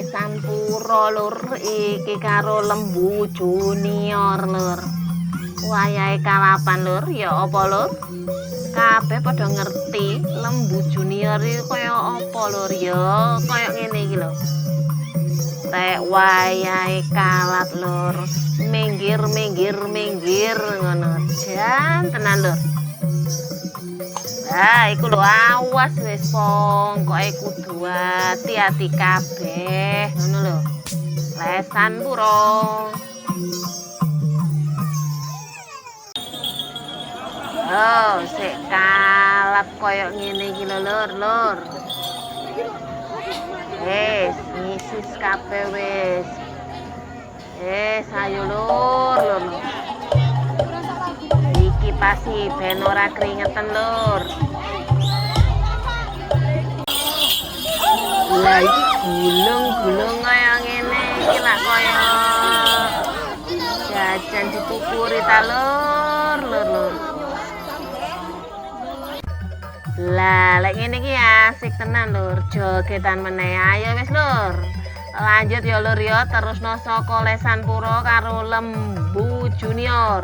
Lesan Puro lur, iki karo Lembu Junior lur. Wayahe kalapan lur, ya apa lur? Kabeh padha ngerti Lembu Junior iki kaya apa lur ya, kaya ngene iki lho. Rek wayahe kalat lur, minggir ngono. Jan tenan lur. Nah, iku lho awas wis pongkoke kudu hati-hati kabeh, ngono lho. Lesan Puro. Oh, sik kalap koyo ngene iki lho lur. Ngisis kabeh wis. Ayo lur. Iki pasti ben ora keringetan lur. Lah iki gulung-gulung kaya ngene iki lak kaya jajan dipupuri ta lur. Lah lek ngene iki asik tenan lur, jogetan meneh. Ayo wis lur. Lanjut ya lur ya, terusno saka Lesan Puro karo Lembu Junior.